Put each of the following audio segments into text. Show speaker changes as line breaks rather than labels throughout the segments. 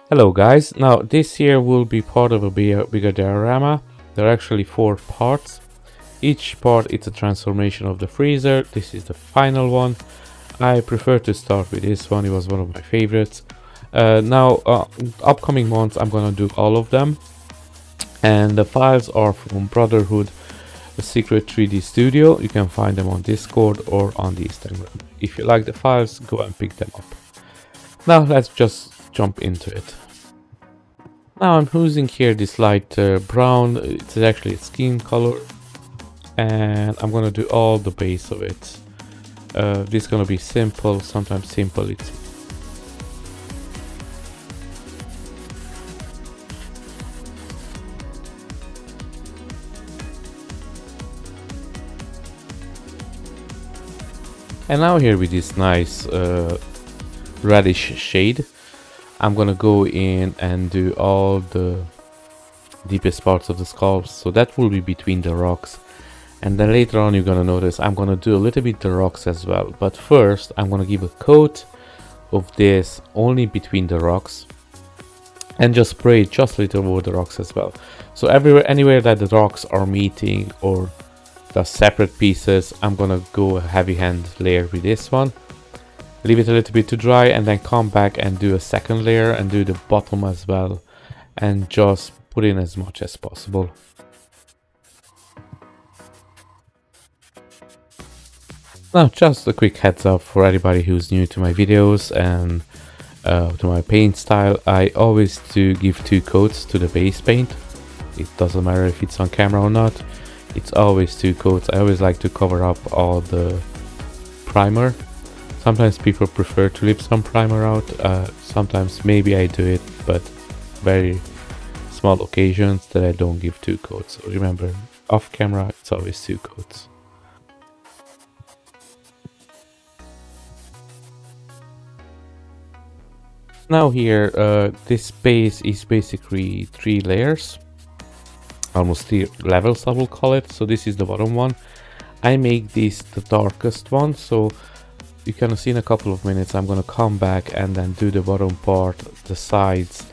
Hello guys, now this here will be part of a bigger diorama. There are actually 4 parts. Each part is a transformation of the freezer. This is the final one. I prefer to start with this one, it was one of my favorites. Upcoming months I'm gonna do all of them. And the files are from Brotherhood, a secret 3D studio. You can find them on Discord or on the Instagram. If you like the files, go and pick them up. Now let's just jump into it. Now I'm using here this light brown, it's actually a skin color, and I'm gonna do all the base of it. This is gonna be simple, sometimes simple it's and now here with this nice reddish shade, I'm gonna go in and do all the deepest parts of the sculpts, so that will be between the rocks. And then later on you're gonna notice I'm gonna do a little bit the rocks as well, but first I'm gonna give a coat of this only between the rocks and just spray it just a little over the rocks as well. So anywhere that the rocks are meeting or the separate pieces, I'm gonna go a heavy hand layer with this one, leave it a little bit to dry, and then come back and do a second layer and do the bottom as well, and just put in as much as possible. Now just a quick heads up for anybody who's new to my videos and to my paint style, I always do give 2 coats to the base paint. It doesn't matter if it's on camera or not, it's always 2 coats. I always like to cover up all the primer. Sometimes people prefer to leave some primer out, sometimes maybe I do it, but very small occasions that I don't give 2 coats. So remember, off camera it's always 2 coats. Now here, this base is basically 3 layers, almost 3 levels I will call it. So this is the bottom one. I make this the darkest one, so you can see in a couple of minutes I'm gonna come back and then do the bottom part, the sides,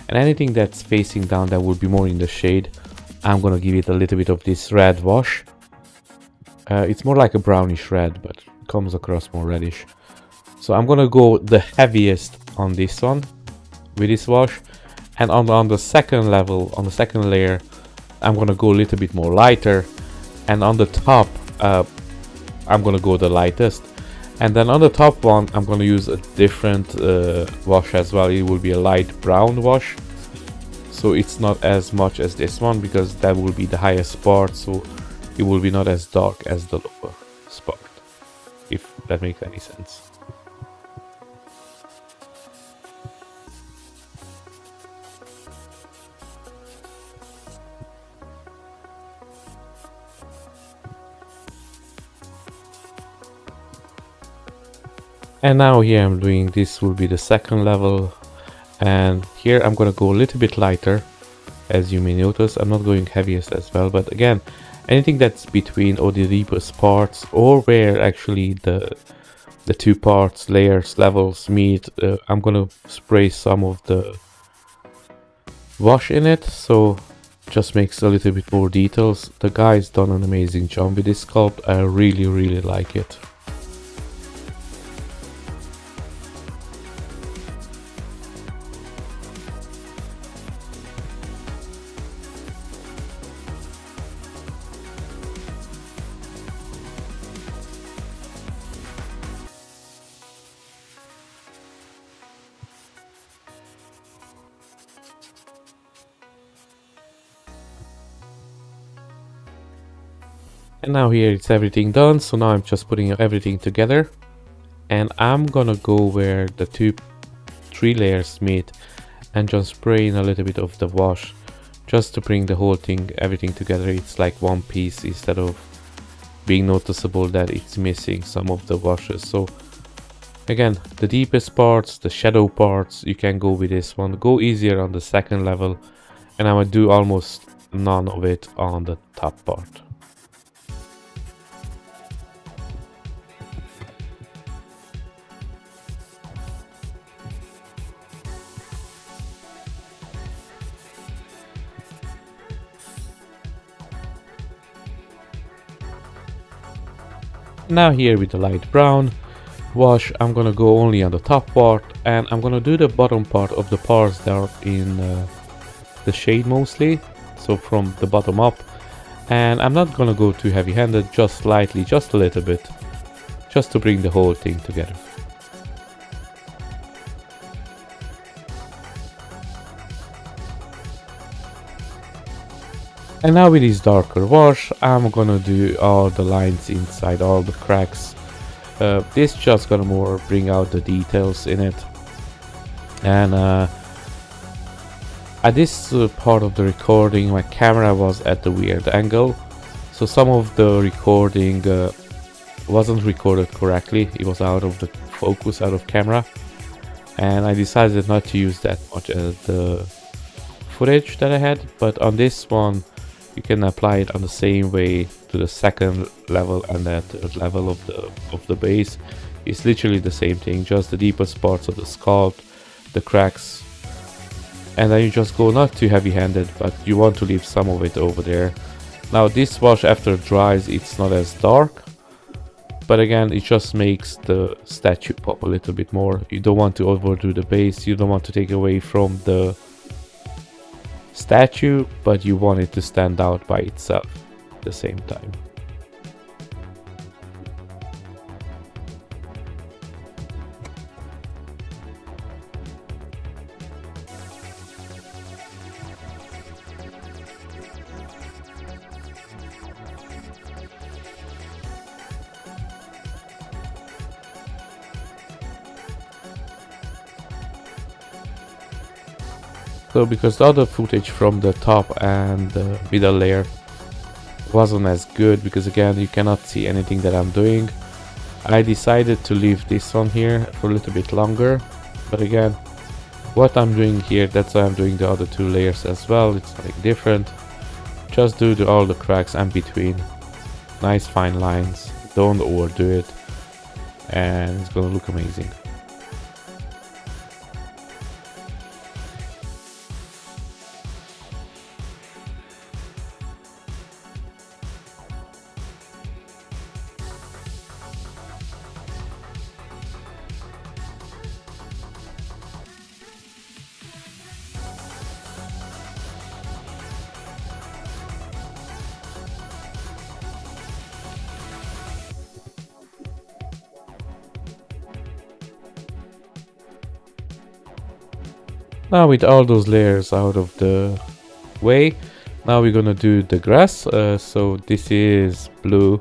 and anything that's facing down that will be more in the shade, I'm gonna give it a little bit of this red wash. It's more like a brownish red, but comes across more reddish. So I'm gonna go the heaviest on this one with this wash, and on the second level, on the second layer, I'm gonna go a little bit more lighter, and on the top I'm gonna go the lightest, and then on the top one I'm gonna use a different wash as well. It will be a light brown wash, so it's not as much as this one because that will be the highest part, so it will be not as dark as the lower spot, if that makes any sense. And now here I'm doing, this will be the second level, and here I'm gonna go a little bit lighter. As you may notice, I'm not going heaviest as well, but again, anything that's between or the deepest parts, or where actually the 2 parts, layers, levels meet, I'm gonna spray some of the wash in it, so just makes a little bit more details. The guy's done an amazing job with this sculpt. I really like it. And now here it's everything done, so now I'm just putting everything together, and I'm gonna go where the 3 layers meet and just spray in a little bit of the wash, just to bring the whole thing, everything together. It's like one piece instead of being noticeable that it's missing some of the washes. So again, the deepest parts, the shadow parts, you can go with this one. Go easier on the second level, and I'm gonna do almost none of it on the top part. Now here with the light brown wash, I'm gonna go only on the top part, and I'm gonna do the bottom part of the parts that are in the shade mostly, so from the bottom up. And I'm not gonna go too heavy-handed, just slightly, just a little bit, just to bring the whole thing together. And now with this darker wash, I'm gonna do all the lines inside, all the cracks. This just gonna more bring out the details in it. And at this part of the recording, my camera was at the weird angle, so some of the recording wasn't recorded correctly. It was out of the focus, out of camera, and I decided not to use that much as the footage that I had. But on this one, you can apply it on the same way to the second level and that third level of the base. It's literally the same thing, just the deepest parts of the sculpt, the cracks, and then you just go not too heavy-handed, but you want to leave some of it over there. Now this wash, after it dries, it's not as dark, but again, it just makes the statue pop a little bit more. You don't want to overdo the base, you don't want to take away from the statue, but you want it to stand out by itself at the same time. So because the other footage from the top and the middle layer wasn't as good, because again you cannot see anything that I'm doing, I decided to leave this one here for a little bit longer. But again, what I'm doing here, that's why I'm doing the other two layers as well. It's nothing different. Just do all the cracks and between. Nice fine lines. Don't overdo it. And it's gonna look amazing. Now with all those layers out of the way, now we're gonna do the grass. So this is blue.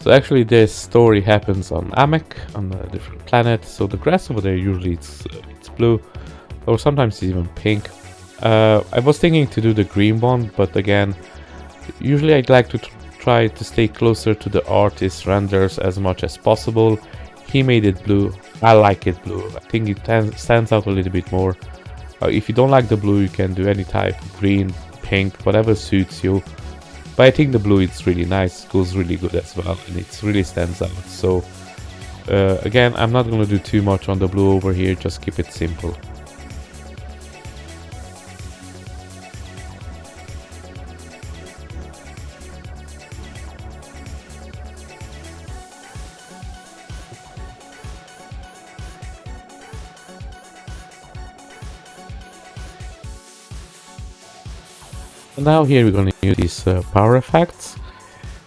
So actually this story happens on Amek, on a different planet. So the grass over there, usually it's blue, or sometimes it's even pink. I was thinking to do the green one, but again, usually I'd like to try to stay closer to the artist's renders as much as possible. He made it blue. I like it blue. I think it stands out a little bit more. If you don't like the blue, you can do any type, green, pink, whatever suits you. But I think the blue is really nice, goes really good as well, and it really stands out. So again, I'm not going to do too much on the blue over here, just keep it simple. Now here we're going to use these power effects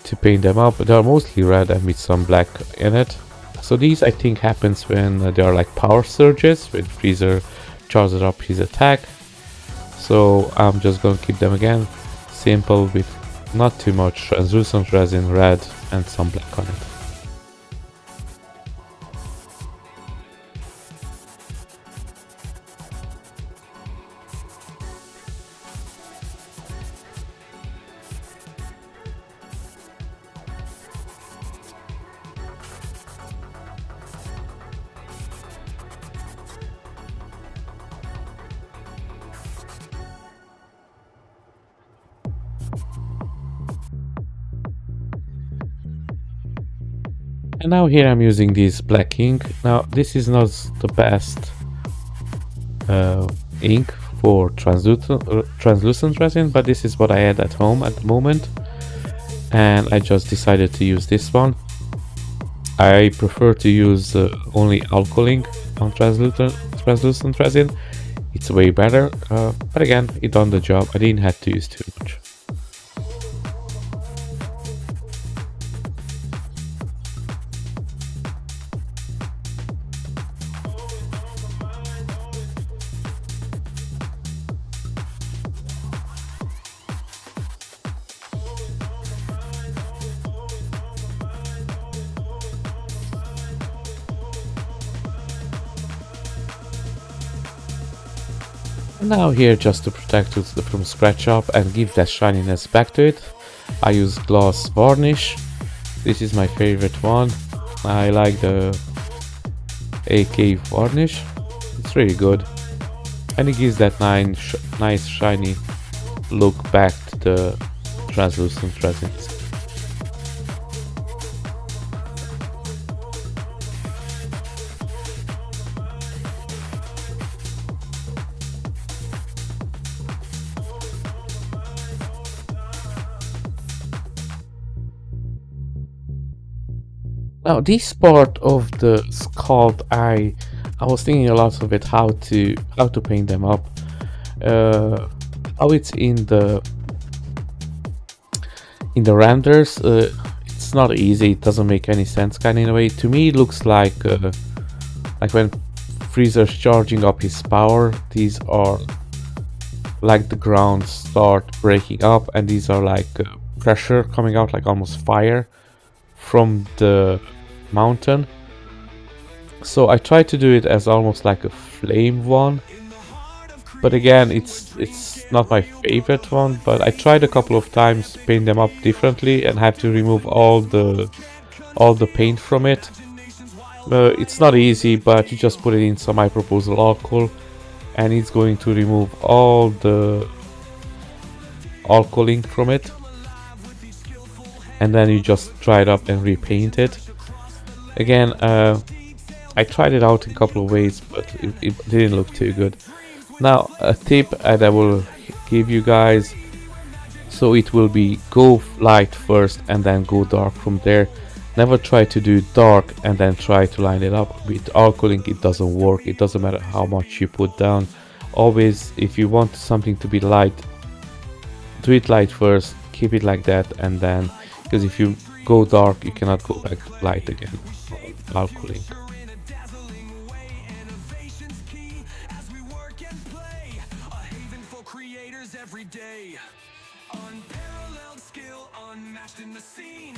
to paint them up. They are mostly red and with some black in it. So these I think happens when there are like power surges, when Freezer charges up his attack. So I'm just going to keep them again simple with not too much translucent resin, red, and some black on it. And now here I'm using this black ink. Now this is not the best ink for translucent resin, but this is what I had at home at the moment, and I just decided to use this one. I prefer to use only alcohol on translucent resin. It's way better, but again, it done the job. I didn't have to use too much. Now here, just to protect it from scratch up and give that shininess back to it, I use gloss varnish. This is my favorite one. I like the AK varnish. It's really good, and it gives that nice shiny look back to the translucent resins. Now this part of the sculpt, I was thinking a lot of it, how to paint them up, how it's in the renders. It's not easy. It doesn't make any sense, kind of, in a way. To me, it looks like when Freezer's charging up his power. These are like the ground start breaking up, and these are like pressure coming out, like almost fire from the mountain. So I try to do it as almost like a flame one, but again, it's not my favorite one. But I tried a couple of times to paint them up differently and have to remove all the paint from it. It's not easy, but you just put it in some My Proposal alcohol and it's going to remove all the alcohol ink from it, and then you just dry it up and repaint it. Again, I tried it out in a couple of ways, but it didn't look too good. Now, a tip that I will give you guys, so it will be go light first and then go dark from there. Never try to do dark and then try to line it up. With alcohol ink, it doesn't work. It doesn't matter how much you put down. Always, if you want something to be light, do it light first, keep it like that, and then, because if you go dark, you cannot go back light again. Alcohol ink. Unparalleled skill, unmatched in the scene.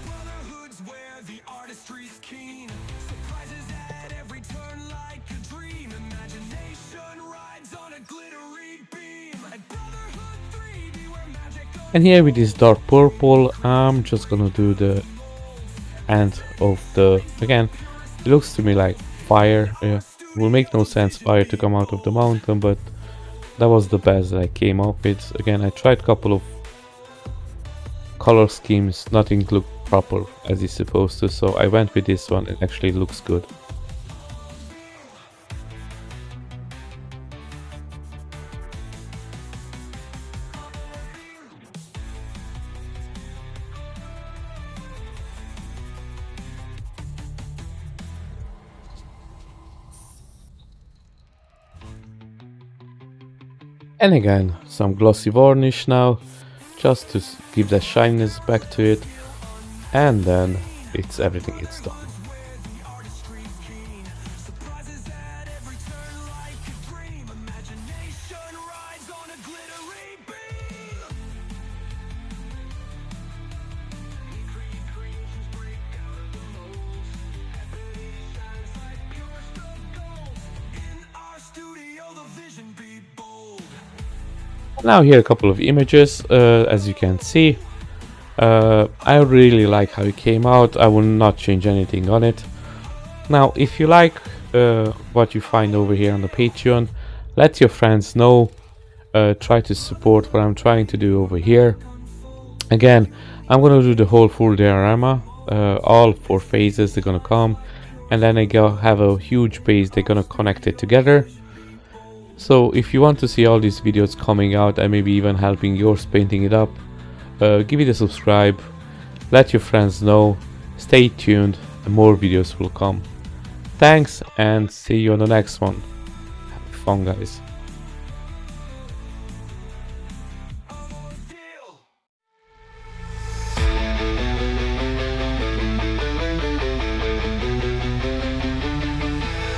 Brotherhood's where the artistry's keen. Surprises at every turn like a dream. Imagination rides on a glittery beam. At Brotherhood 3, beware magic. And here with this dark purple, I'm just gonna do the end of the. Again, it looks to me like fire. Yeah, it will make no sense fire to come out of the mountain, but that was the best that I came up with. Again, I tried a couple of color schemes, nothing looked proper as it's supposed to, so I went with this one. It actually looks good. And again, some glossy varnish now, just to give that shininess back to it, and then everything is done. Now here a couple of images, as you can see. I really like how it came out. I will not change anything on it. Now, if you like what you find over here on the Patreon, let your friends know. Try to support what I'm trying to do over here. Again, I'm gonna do the whole full diorama, all 4 phases. They're gonna come, and then I have a huge base. They're gonna connect it together. So if you want to see all these videos coming out and maybe even helping yours painting it up, give it a subscribe, let your friends know, stay tuned. more videos will come. Thanks, and see you on the next one. Have fun, guys.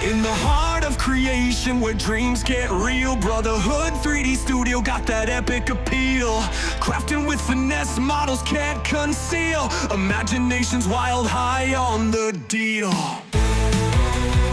In the heart of creation where dreams get real, Brotherhood 3D Studio got that epic appeal. Crafting with finesse, models can't conceal. Imagination's wild, high on the deal.